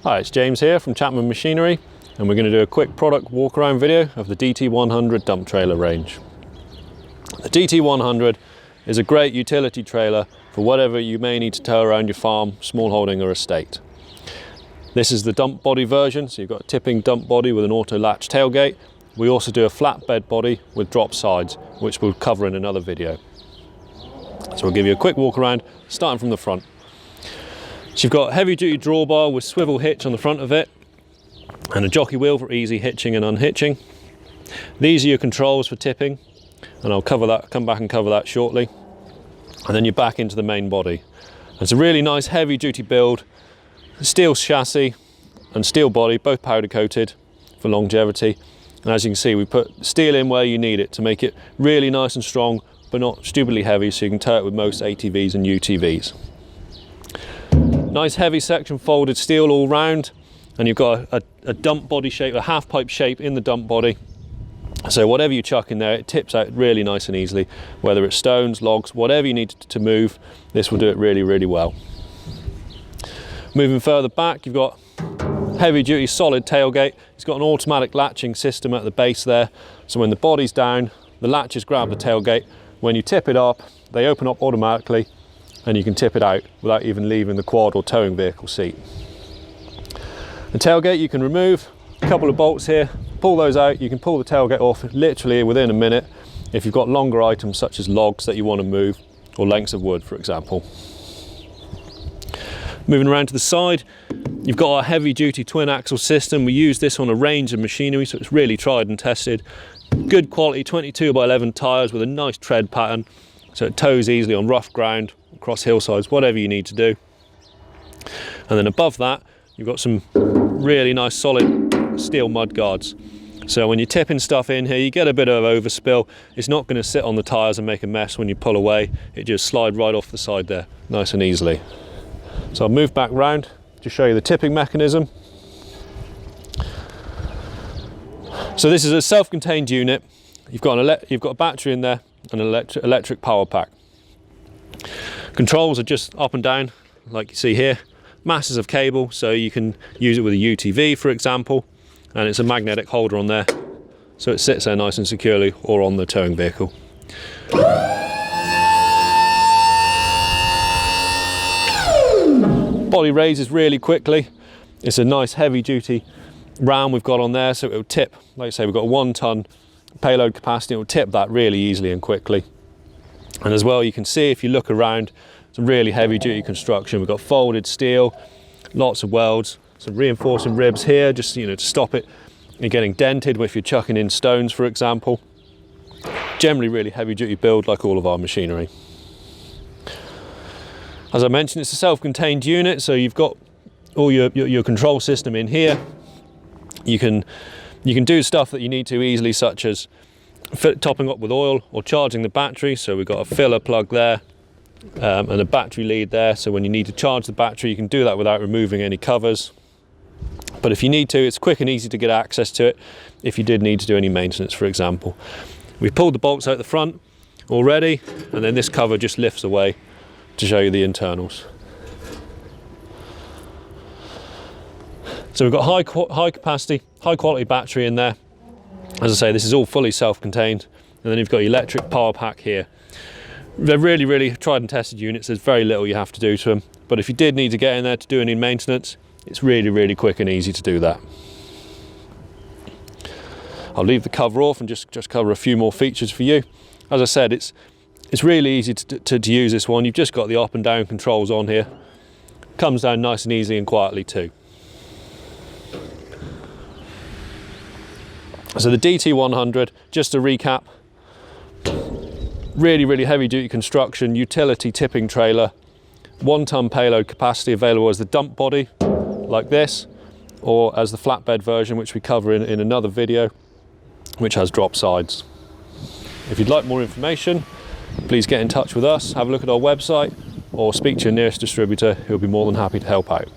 Hi, it's James here from Chapman Machinery, and we're going to do a quick product walk around video of the DT100 dump trailer range. The DT100 is a great utility trailer for whatever you may need to tow around your farm, small holding or estate. This is the dump body version, so you've got a tipping dump body with an auto latch tailgate. We also do a flatbed body with drop sides, which we'll cover in another video. So we'll give you a quick walk around, starting from the front. So you've got a heavy duty drawbar with swivel hitch on the front of it and a jockey wheel for easy hitching and unhitching. These are your controls for tipping, and I'll come back and cover that shortly. And then you're back into the main body. It's a really nice heavy duty build, steel chassis and steel body, both powder coated for longevity. And as you can see, we put steel in where you need it to make it really nice and strong, but not stupidly heavy, so you can tow it with most ATVs and UTVs. Nice heavy section folded steel all round, and you've got a dump body shape, a half pipe shape in the dump body. So whatever you chuck in there, it tips out really nice and easily. Whether it's stones, logs, whatever you need to move, this will do it really, really well. Moving further back, you've got heavy duty solid tailgate. It's got an automatic latching system at the base there. So when the body's down, the latches grab the tailgate. When you tip it up, they open up automatically, and you can tip it out without even leaving the quad or towing vehicle seat. The tailgate you can remove, a couple of bolts here, pull those out. You can pull the tailgate off literally within a minute if you've got longer items such as logs that you want to move, or lengths of wood, for example. Moving around to the side, you've got our heavy duty twin axle system. We use this on a range of machinery, so it's really tried and tested. Good quality 22x11 tyres with a nice tread pattern, so it tows easily on rough ground, across hillsides, whatever you need to do. And then above that, you've got some really nice solid steel mud guards. So when you're tipping stuff in here, you get a bit of overspill. It's not going to sit on the tyres and make a mess when you pull away. It just slides right off the side there, nice and easily. So I'll move back round to show you the tipping mechanism. So this is a self-contained unit. You've got a battery in there and an electric power pack. Controls are just up and down, like you see here. Masses of cable, so you can use it with a UTV, for example, and it's a magnetic holder on there, so it sits there nice and securely, or on the towing vehicle. Body raises really quickly. It's a nice heavy duty ram we've got on there, so it will tip, like I say, we've got a 1 ton payload capacity. It will tip that really easily and quickly. And as well, you can see if you look around, some really heavy duty construction. We've got folded steel, lots of welds, some reinforcing ribs here, just to stop it getting dented if you're chucking in stones, for example. Generally really heavy duty build, like all of our machinery. As I mentioned, it's a self-contained unit, so you've got all your control system in here. You can do stuff that you need to easily, such as topping up with oil or charging the battery. So we've got a filler plug there and a battery lead there, so when you need to charge the battery you can do that without removing any covers. But if you need to, it's quick and easy to get access to it if you did need to do any maintenance, for example. We've pulled the bolts out the front already, and then this cover just lifts away to show you the internals. So we've got high capacity, high quality battery in there. As I say, this is all fully self-contained, and then you've got your electric power pack here. They're really, really tried and tested units. There's very little you have to do to them, but if you did need to get in there to do any maintenance, it's really, really quick and easy to do that. I'll leave the cover off and just cover a few more features for you. As I said, it's really easy to use this one. You've just got the up and down controls on here. Comes down nice and easily and quietly too. So the DT100, just to recap, really, really heavy duty construction, utility tipping trailer, 1 ton payload capacity, available as the dump body, like this, or as the flatbed version, which we cover in another video, which has drop sides. If you'd like more information, please get in touch with us, have a look at our website, or speak to your nearest distributor, who'll be more than happy to help out.